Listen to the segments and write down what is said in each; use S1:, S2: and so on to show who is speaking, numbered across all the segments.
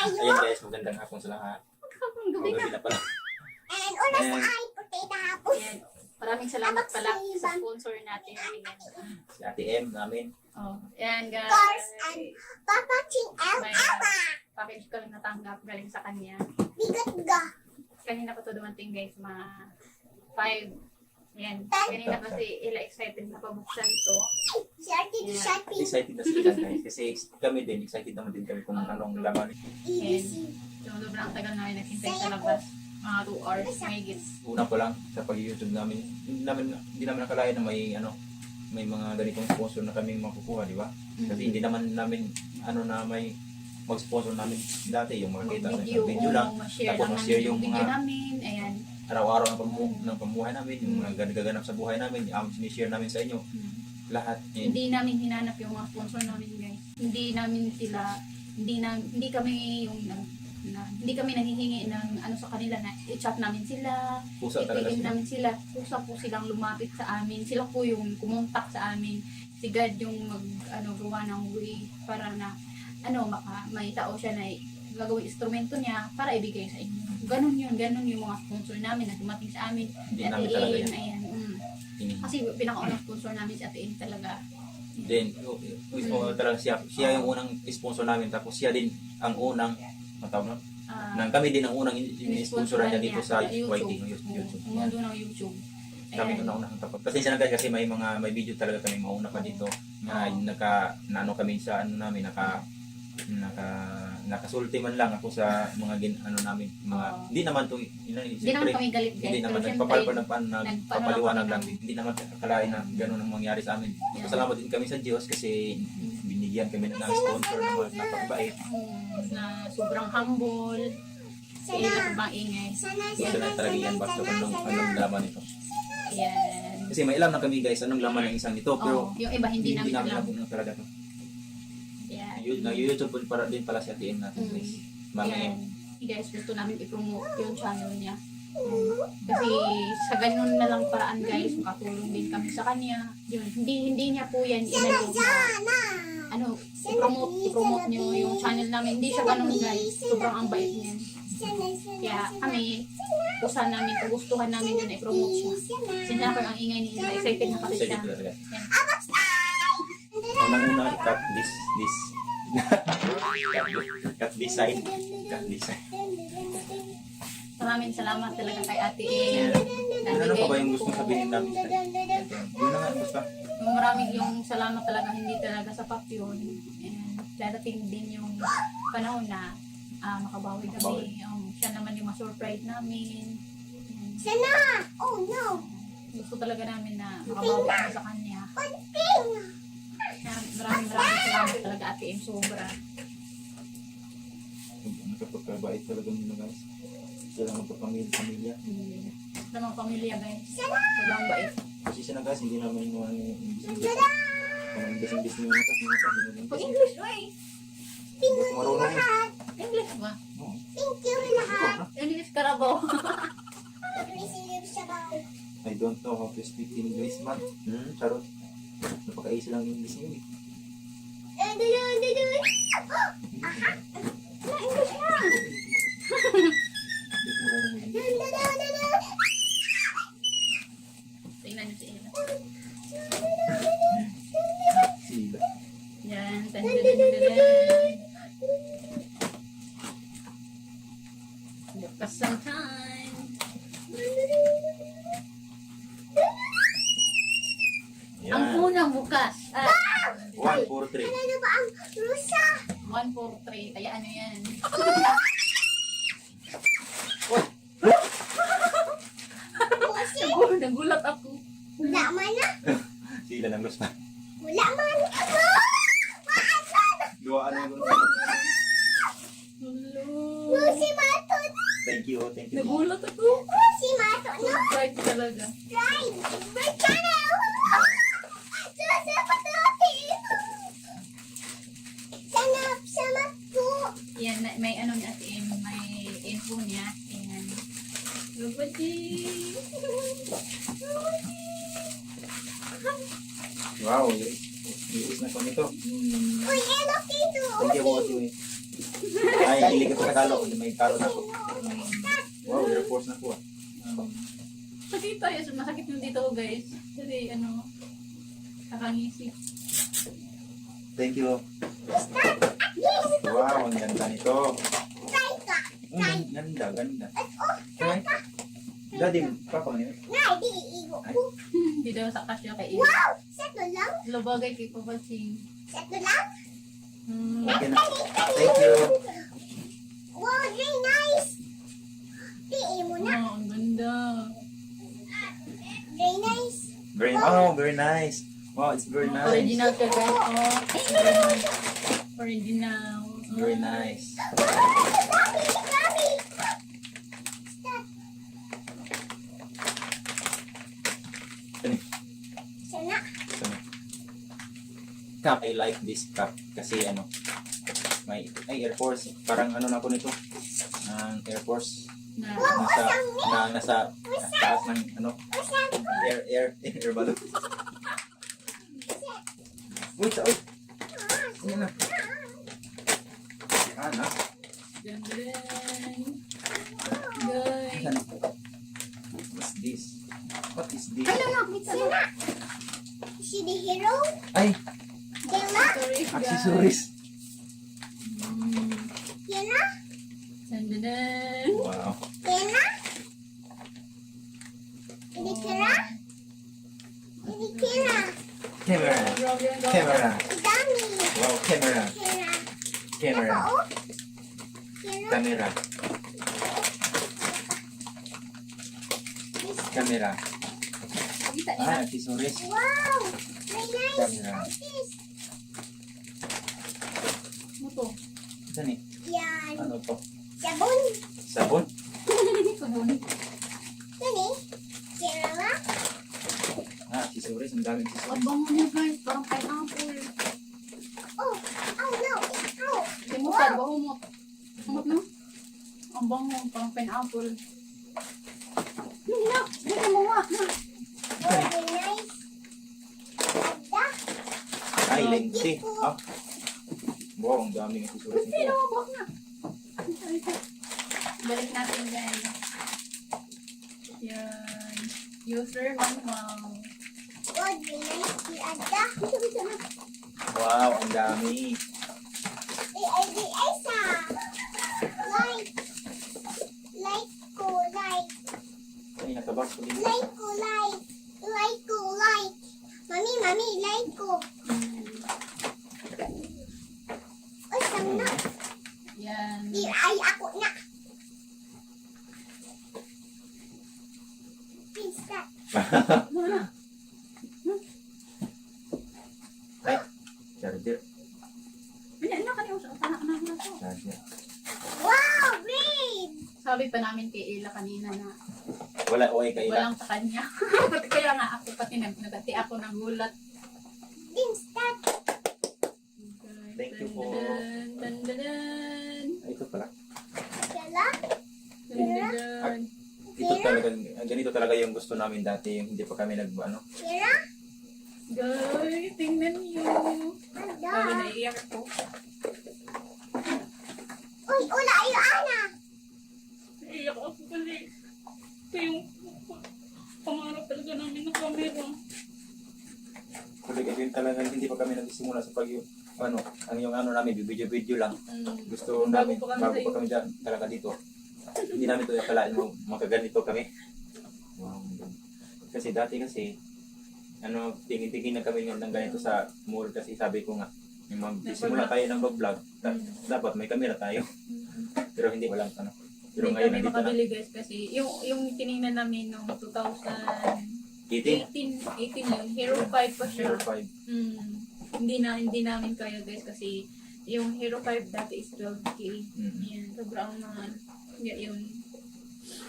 S1: Ayun guys, magandang hapon sa lahat.
S2: Gabi na.
S1: Gabi na pala.
S3: And oras na ay puti na hapon.
S2: Ayan. Maraming salamat pala sa sponsor natin. Ayan.
S1: Si Ate M namin.
S2: Oh, ayan guys.
S3: Course and Papa Ching
S2: May
S3: Ama.
S2: package ko lang natanggap galing sa kanya.
S3: Bigat ga.
S2: Kanina pa to dumating guys, mga 5. Ayan. Kanina kasi excited na pabuksan to.
S3: Shorty shorty.
S1: Excited na sila guys. Kasi kami din, excited naman din kami kung anong laman.
S3: Easy.
S2: So, sobrang tagal namin naghintay sa labas. Mga 2 hours, may gits.
S1: Una pa lang sa pag-YouTube namin, hindi namin nakalain na may mga ganitong sponsor na kami makukuha, di ba? Kasi hindi naman namin may mag-sponsor namin dati yung mga kita sa video lang.
S2: Ma-share
S1: Tapos
S2: lang
S1: ma-share
S2: namin
S1: yung
S2: video
S1: mga
S2: namin. Ayan.
S1: araw-araw ng pamuhay namin, yung mga gaganap sa buhay namin, sinishare namin sa inyo. Lahat.
S2: Hindi namin hinanap yung mga sponsor namin guys. Hindi kami nanghihingi ng ano sa kanila na i-chat namin sila,
S1: Pusa talaga
S2: i-PM
S1: sila.
S2: namin sila. Pusa po silang lumapit sa amin. Sila po yung kumontak sa amin. Si God yung gawa ng way para na may tao siya na gagawin instrumento niya para ibigay sa inyo. Ganun yung mga sponsor namin na dumating sa amin.
S1: Hindi
S2: Ate
S1: namin talaga
S2: Ian,
S1: yan.
S2: ayan. Kasi pinakaunang sponsor namin si Ate Ian talaga.
S1: Then, talaga siya yung unang sponsor namin, tapos siya din ang unang, kami din ang unang in-sponsoran niya dito sa YT, YouTube.
S2: Mundo ng YouTube.
S1: Kami
S2: Ayan.
S1: yung naunang tapos. Pasensya na guys kasi may video talaga kami mauna pa dito na kami sa namin, nakasulti man lang ako sa mga namin, hindi naman to,
S2: Hindi naman kami galit guys.
S1: hindi naman nagpapaliwanag lang, hindi naman akalain na gano'n ang mangyari sa amin. Pasalamat din kami sa Diyos kasi binigyan kami ng sponsor na napakabait.
S2: Na sobrang humble. Hindi na po maingay.
S1: Gusto na talaga yan basta anong laman nito.
S2: Ayan.
S1: Kasi may alam na kami guys anong laman ng isang nito, pero
S2: Yung iba hindi namin alam.
S1: alam talaga to.
S2: Ayan.
S1: Nag-YouTube din pala si Ate M natin guys. Mami M.
S2: Ayan. Guys, gusto namin i-promote yung channel niya. Kasi sa ganun na lang paraan guys, makatulong din kami sa kanya. Yun, hindi niya po yan inalog na i-promote niyo yung channel namin. Hindi siya ganun guys. Sobrang ang bait niya. Kaya kami, gustuhan namin yun i-promote siya. Sinala ko ang ingay niya. Excited na kasi siya.
S1: Excited talaga.
S2: Yan.
S1: Unang-una, cut this. Cut this side.
S2: Maraming salamat talaga kay Ate E.
S1: Ano pa ba yung gustong sabihin namin? Yun na nga, basta.
S2: Maraming yung salamat talaga, hindi talaga sapat yun. And darating din yung panahon na makabawi kami. Siya naman yung ma-surprise namin.
S3: Sana! Oh no!
S2: Gusto talaga namin na makabawi kami sa kanya. Maraming salamat talaga Ate M. Sobra.
S1: Nakapagkabait talaga nila guys. Sila magpapamilya.
S2: Sa mga pamilya guys. Sobrang bait.
S1: Kasi siya na guys, hindi namin yung English. Kung English nyo na kasi
S2: Pag English, oy!
S1: marunong yun.
S2: English ba?
S1: Oo.
S3: Thank you lahat.
S2: English Carabao.
S3: Receive sa baw.
S1: I don't know how to speak English man. Charot. Napaka-easy lang yung English yun eh.
S3: Aha! Na English lang.
S1: Hindi ko marunong yun.
S2: Tingnan niyo si Ella.
S1: Sila.
S2: Yan. Bukas ang time. Ang
S1: Yan.
S2: unang bukas.
S1: 1, 4, 3.
S3: Ano ba ang rusa?
S2: 1, 4, 3. Kaya ano yan?
S3: Kasi
S2: Nagulat ako.
S3: wala man na.
S1: Sila ng gusto.
S3: Wala man.
S1: Duwaan na yung
S3: Lucy Matot.
S1: Thank you.
S2: Nagulat ako.
S3: Lucy Matot. No?
S2: Surprise talaga.
S3: Right. My channel. Susa patutin. Sanap sama po.
S2: Yan, may ano ni Ate M, may info niya. Ayan. Lubati.
S1: Wow, iis na ko nito.
S3: Uy, ano dito?
S1: Thank you po kasi ay, hilig ko sa kalo. May kalo na ako. Wow, Air Force na po.
S2: Sakit tayo. Masakit yung dito ko guys. Kasi ano, kakangisi.
S1: Thank you. Wow, ang ganda nito. Ganda, ganda. Ay, Daddy, papa ngayon. Ay,
S2: Hindi daw sa kasya kay Iwi.
S3: Wow! Satu lang?
S2: Lubagay kay Papatsing.
S3: Satu lang?
S1: okay na. Thank you.
S3: Wow, very nice! Tiin mo na.
S2: Oh, ang ganda.
S3: Very nice.
S1: Very nice. Wow, it's very nice.
S2: Original ka guys. Oh, original.
S1: Very nice.
S3: Gabi! Gabi! Stop. Sana.
S1: Cup, I like this cup kasi ano, may Air Force, parang ano na ako nito, ang Air Force
S2: Na,
S1: nasa taas ng ano, air balloon. Wait, yan na. Ano?
S2: ganda rin. Guys.
S1: Ano? What's this? What is this?
S3: Ano na? Sana. Si the hero?
S1: Ay,
S3: Dela?
S2: Accessories, guys.
S1: accessories.
S3: Yan na?
S2: Ganda din.
S1: Wow.
S3: Yan na? Ini kira? Ini kira?
S1: Camera.
S2: Grabe ang ganda.
S1: Camera.
S3: Dami.
S1: Wow, camera.
S3: Kira.
S1: Camera.
S3: Oh. Kira?
S1: Camera. Camera.
S2: Kita niya.
S1: Accessories.
S3: Wow! Very nice.
S1: Camera.
S3: What's this?
S2: Ano to?
S1: Ito ni.
S3: Yan.
S1: Ano to?
S3: Sabon.
S1: Sabon?
S2: Sabon.
S3: Yan eh. Kira ba?
S1: Accessories. Ang daming accessories.
S2: Ang bango niya guys. Parang pineapple.
S3: Oh. Oh no. Oh.
S2: Simutad, bahumot. Humot no? Ang bango. Parang pineapple. No, hindi mo nga.
S3: Oh, very nice. Ganda.
S1: Ay, lente. Ah. Wow, ang daming accessories
S2: Hindi
S1: nito.
S2: na, bak na. Balik natin guys. Yan. User manual.
S3: Oh, very nice. Si Ada.
S1: Wow, ang dami.
S3: Di Esa. Like. Like ko, like.
S1: Ay, nakabox ko din.
S3: Like ko, like. Like ko, like. Mami, mami, like ko. Oy, sama na.
S2: Yan.
S3: Di ay ako na. Please, that.
S2: Ano na?
S1: Ay, charger.
S2: Ano ka niyo sa anak na to?
S1: Charger.
S3: Wow, babe.
S2: Sabi pa namin kay Ella kanina na
S1: Wala, okay kayo lang.
S2: walang sa kanya. Kaya nga ako pati nagati ako ng gulat.
S3: Din, start.
S1: Thank you po.
S2: Dan.
S1: Ay, ito pala.
S3: Kala.
S1: Ito talaga, ganito talaga yung gusto namin dati, yung hindi pa kami ano.
S3: Kira.
S2: Guys, tingnan niyo. Sabi
S3: Ada.
S2: naiiyak ko.
S3: Uy, ula, ayo, Ana.
S2: Naiiyak ako kasi ito yung pangarap talaga namin na camera.
S1: Talaga din talaga, hindi pa kami nagsimula sa ano, ang yung ano namin, video lang. Gusto namin, bago pa kami dyan, talaga dito. Hindi namin ito akalain mo, makaganito kami. Wow. Kasi dati kasi, ano, tingin-tingin na kami ng ganito sa mall kasi sabi ko nga, yung magsimula tayo ng vlog, dapat may camera tayo. Pero hindi, walang ano. Pero
S2: Hindi
S1: ngayon,
S2: kami
S1: nandito na.
S2: makabili guys kasi yung tinignan namin noong 2018
S1: 18?
S2: yun, Hero 5 pa siya.
S1: 05.
S2: Hindi namin kaya guys kasi yung Hero 5 dati is 12K. Yan, sobrang mahal. Yun.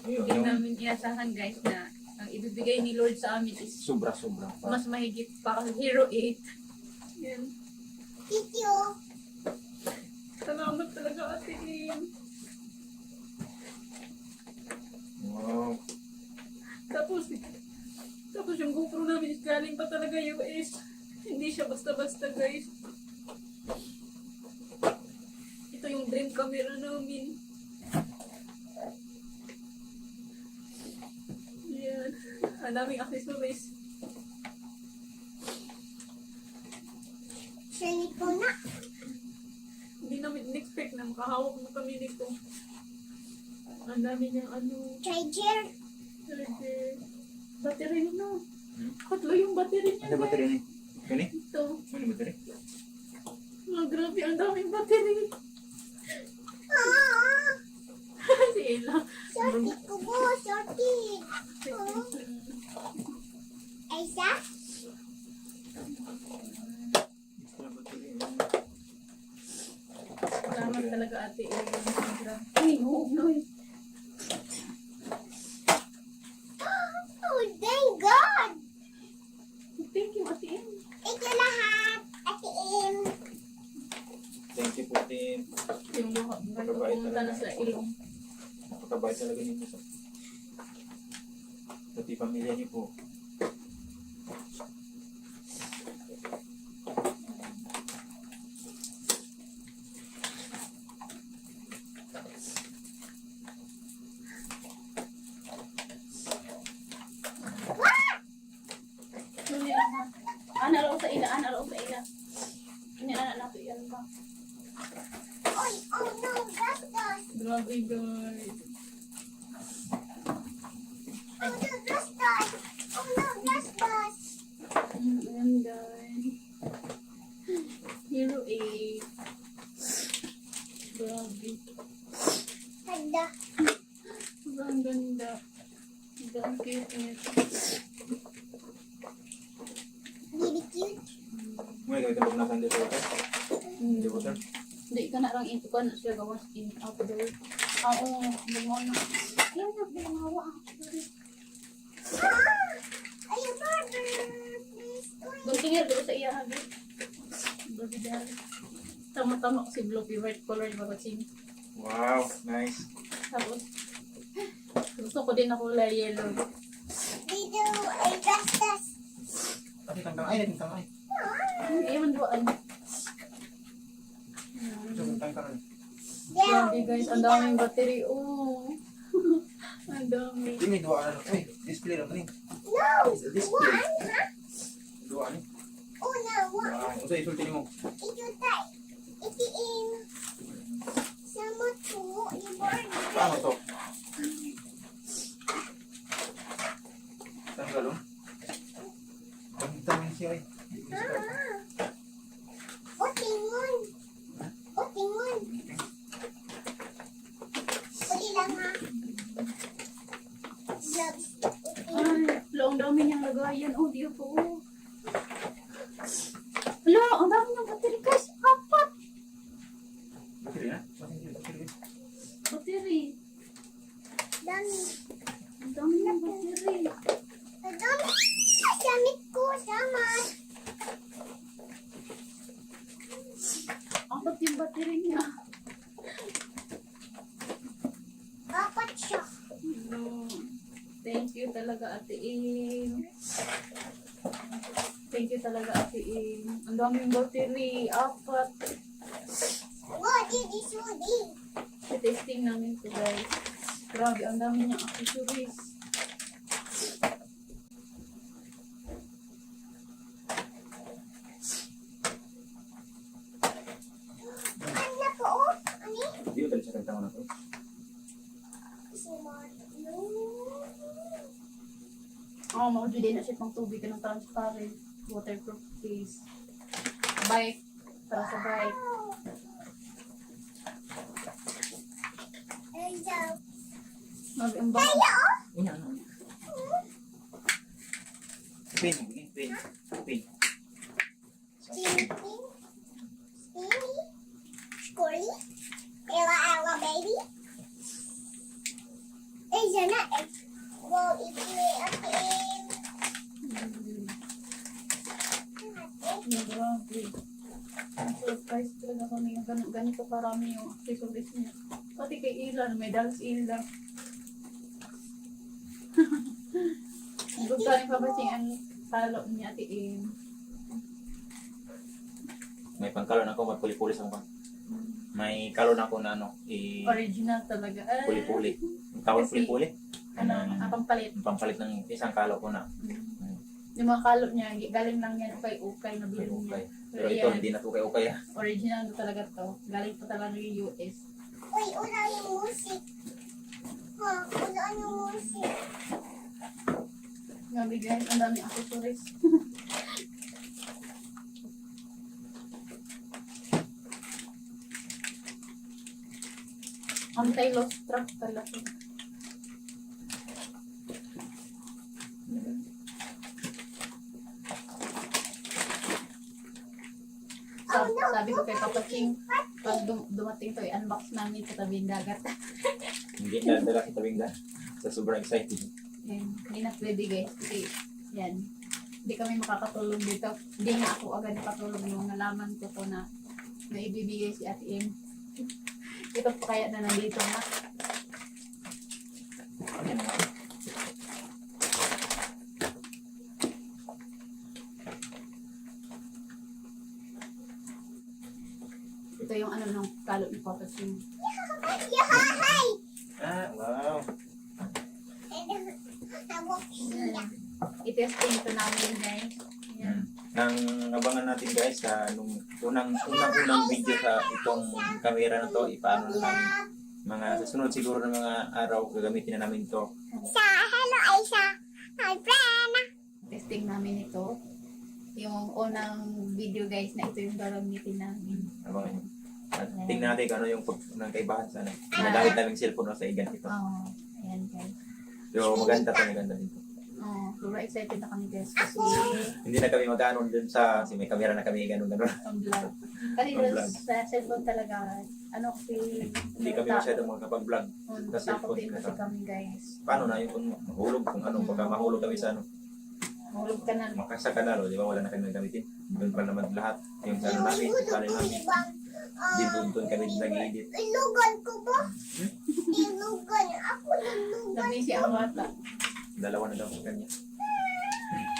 S2: Hindi
S1: Yung
S2: namin inasahan guys na ang ibibigay ni Lord sa amin is
S1: sobra-sobra.
S2: mas mahigit pa kasi Hero 8. Yan.
S3: Tityo.
S2: Salamat talaga ate Lim.
S1: Wow.
S2: Tapos yung GoPro namin is galing pa talaga US. Hindi siya basta-basta guys. yung dream camera namin. Yan. Ang daming accessories.
S3: Shiny po na.
S2: Hindi namin in-expect na makahawak na kami nito. Ang dami niyang
S3: Charger.
S2: charger. Battery na.
S1: Hmm?
S2: Katlo yung battery niya.
S1: Ano battery ni? Kani?
S2: Ito.
S1: Ano battery?
S2: Grabe, ang daming battery.
S3: Ah!
S2: Si Ella.
S3: Shorty ko po, shorty. Aisa?
S1: Extra battery.
S2: Salamat talaga ate Ella. Ay, huwag na eh.
S3: Oh, thank God!
S2: Thank you ate Ella.
S3: Ito lahat. Ate Im.
S1: Thank you po, Tim.
S2: Yung luha. Gano'n pumunta na sa ilong.
S1: Napakabait talaga ninyo sa pati pamilya niyo po.
S2: Nuni lang ha. Ana raw sa ila, ana raw sa ila. Ini anak nato yan ba?
S3: Oy, oh no, gastos.
S2: Grabe guys.
S3: Oh no, gastos. Oh no, gastos.
S2: Ayan guys. Hero 8. Grabe.
S3: Handa.
S2: Ang ganda. Ang cute nito.
S3: Baby cute.
S1: May gawin ka na sandi sa water? Hindi water?
S2: Hindi ka na lang ito ka na siya gawas in outdoor. Oo, gumawa na. Yan na, gumawa.
S3: Ah! Ay, burger. Please, oy.
S2: Guntingir doon sa iya habi. Baby dahil. Tama-tama kasi blue favorite color yung babaching.
S1: Wow, nice.
S2: Tapos, gusto ko din na kulay yellow.
S3: Dito ay gastos.
S1: Ay, tangkang ay, tangkang ay.
S2: Ewan doon.
S1: So, tangkang ay.
S2: Grabe guys, ang daming battery. Oh. Ang dami.
S1: Hindi may duwa ano. Uy, display lang kanin.
S3: No!
S1: Display.
S3: One, ha?
S1: Duwa ni.
S3: Oh no, one.
S1: Wow, ito isulti mo.
S3: Ito tayo. Itiin. Sama to. I-burger.
S1: Paano to? Tanggalon? Pagkitamin siya eh.
S3: Ah. O, tingon. O, tingon. Uli lang ha. Gloves.
S2: Ay, ang dami niyang lagayan. Oh, Diyo po. Hala, ang dami niyang battery guys. Apat.
S1: Battery na? Battery.
S2: Battery.
S3: Dami.
S2: Ang dami niyang battery.
S3: Dami. Samit ko. Samat.
S2: Apat yung battery niya.
S3: Apat siya.
S2: No. Thank you talaga Ate Im. Thank you talaga Ate Im. Ang daming battery. Apat.
S3: What did you do?
S2: I-testing namin to guys. Grabe, ang dami niyang accessories.
S3: Anak ko. Oh. Ani?
S1: Hindi ko dali sa kantang na to.
S3: Smart. No.
S2: Oh, maudo din na siya pang tubig ng transparent waterproof case. Bike. Para sa bike.
S3: Ay, daw.
S2: Grabe, ang baka.
S3: Kaya, oh.
S1: Unya, ano? Pin, pin. Pin.
S3: Stinky. Stinky. Scory. Ella, Ella, baby. Eh, sana, eh. Wow, itin.
S2: Grabe. Ang surprise talaga kami. Ganito karami yung accessories niya. Pati kay Ilan, may dalas Ilan. Gusto rin pa ba siyang ang talo niya Ate Im?
S1: May pangkalon ako, magpuli-pulis ako pa. May kalon ako na
S2: Original talaga.
S1: puli-puli. Ang tawag
S2: Kasi,
S1: puli-puli.
S2: Ang pampalit.
S1: Ang pampalit ng isang kalo ko na.
S2: Yung mga kalot niya, galing lang yan ukay-ukay na bilhin niya.
S1: Okay.
S2: Pero
S1: Pero ito,
S2: yan,
S1: hindi na to kayo kaya.
S2: original na talaga to. Galing pa talaga yung US.
S3: Uy, ulan yung musik. Ha, ulan yung musik.
S2: Grabe guys, ang dami accessories. Anti-loss trap talaga. Sabi ko kay Papa King, pag dumating to, i-unbox namin sa tabing dagat.
S1: Hindi na dala sa tabing na. Sa sobrang excited.
S2: Yan, hindi na pwede guys, kasi yan, hindi kami makakatulong dito. Hindi nga ako agad nakatulong nung nalaman ko to na naibibigay si Ate Im. Ito pa kaya na nandito na.
S1: Ayan nga.
S2: Ito yung ano ng kalot ni Papa King.
S3: Yahay!
S1: Ah, wow.
S3: Nabok siya.
S2: I-testing ito namin guys. Yan.
S1: Nang abangan natin guys sa nung unang video sa itong camera na to, ipaano na namin. Mga susunod siguro ng mga araw gagamitin na namin to.
S3: Hello, Aisha. Hi, friend.
S2: Testing namin ito. Yung unang video guys na ito yung gagamitin namin.
S1: Abangan nyo. At tingnan natin kung ano yung ng kaibahan sa nagamit naming cellphone sa igan ito.
S2: Oo. Ayan guys.
S1: So maganda dito.
S2: Super excited na kami guys kasi
S1: Hindi na kami mag-ano dun sa, kasi may camera na kami ganun.
S2: ang vlog. Kasi
S1: Ang vlog.
S2: sa cellphone talaga, ano kasi,
S1: Hindi kami masyadong makapag-vlog. Kasi
S2: takot din
S1: cellphone
S2: kasi
S1: na.
S2: kami guys.
S1: Paano na yung kung mahulog, kung ano, baka mahulog kami sa ano,
S2: Mahulog ka na.
S1: makasa kanal, di ba wala na kami gamitin. Doon pa naman lahat. Yung sa ano namin, yung channel namin. Doon kami nag-edit.
S3: Ilugan ko ba? Ilugan. Ako nalugan.
S2: Nabisi ang bata.
S1: Dalawa na daw sa kanya.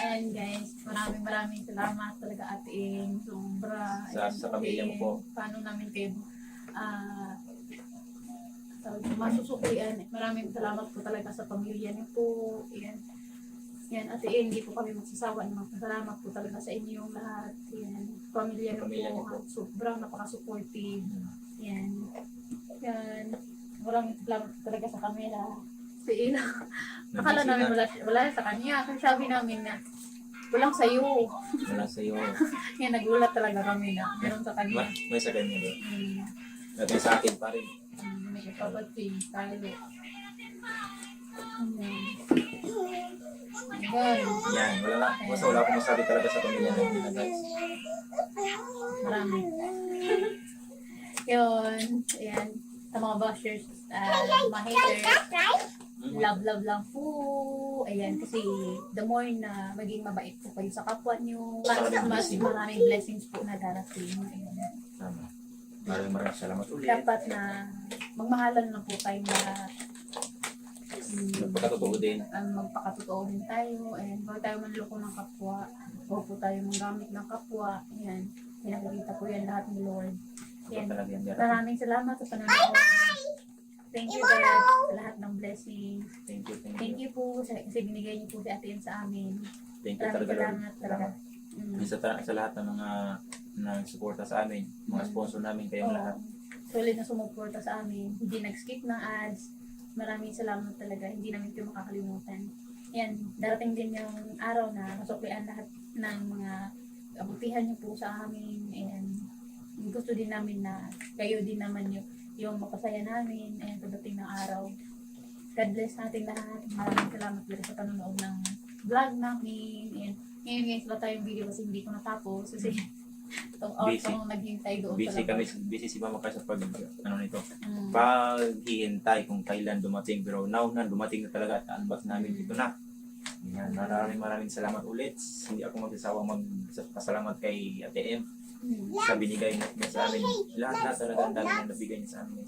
S2: And guys, maraming salamat talaga Ate Ing. Sobra.
S1: Sa pamilya mo po.
S2: Paano namin kayo masusuklian. Maraming salamat po talaga sa pamilya niyo po. Yan, Ate Ing, hindi po kami magsasawa ng magpasalamat po talaga sa inyong lahat. Yan, pamilya
S1: Pamilya
S2: niyo
S1: niyo
S2: po. Sobrang napaka-supportive. Yan. Maraming salamat po talaga sa kamera. Si Ina. Akala namin wala sa kanya. Kasi sabi namin na walang sayo.
S1: Wala sa'yo.
S2: Yan, nagulat talaga kami na meron sa kanya.
S1: May sa kanya doon.
S2: Mm,
S1: At may sa akin pa rin.
S2: may kapabati, tayo.
S1: Yan, wala na. Basta wala akong masabi talaga sa pamilya namin na guys.
S2: Marami. Yun. Ayan. Sa mga bashers, mga haters, love lang po. Ayan, kasi the more na maging mabait po kayo sa kapwa nyo, mas maraming blessings po na darating. Ayan.
S1: Tama. Maraming salamat ulit.
S2: Dapat na magmahalan na po tayong lahat.
S1: Magpakatotoo din.
S2: Magpakatotoo din tayo. Ayan, huwag tayo manloko ng kapwa. Huwag po tayo manggamit ng kapwa. Ayan, pinakikita po yan lahat ni Lord. Ayan,
S1: Talaga yan.
S2: maraming salamat sa panonood. Thank you God sa lahat ng blessings.
S1: Thank you.
S2: Thank you po kasi binigay niyo po si Ate Ian sa amin.
S1: Thank you
S2: Maraming
S1: talaga.
S2: salamat talaga.
S1: Sa lahat ng mga nagsuporta sa amin, mga sponsor namin, kayong lahat.
S2: Solid na sumuporta sa amin. Hindi nag-skip ng ads. Maraming salamat talaga. Hindi namin ito makakalimutan. Yan, darating din yung araw na masuklian lahat ng mga kabutihan niyo po sa amin. And gusto din namin na kayo din naman yung mapasaya namin. And pagdating ng araw, God bless natin lahat. Maraming salamat ulit sa panonood ng vlog namin. And ngayon guys, wala tayong video kasi hindi ko natapos. Kasi itong
S1: Busy.
S2: outcome naghintay doon.
S1: Busy
S2: talaga.
S1: busy si Mama kasi sa pag, nito,
S2: Mm.
S1: paghihintay kung kailan dumating. Pero now na dumating na talaga at unbox namin dito na. Yan, maraming salamat ulit. Hindi ako magsasawang magpasalamat kay Ate M sa binigay niya sa amin. Lahat talaga ang dami na nabigay niya sa amin.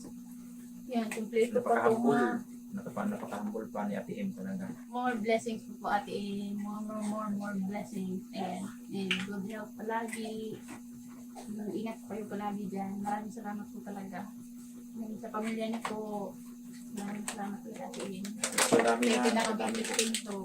S2: Yan, kompleto pa po
S1: Napaka-humble.
S2: nga.
S1: Napaka-humble pa ni Ate M talaga.
S2: More blessings po Ate Ian. More blessings. And good health palagi. Ingat po kayo palagi dyan. Maraming salamat po talaga. Sa pamilya niyo po, maraming salamat po sa atin.
S1: Madami
S2: Kaya
S1: na.
S2: pinakabalitin to.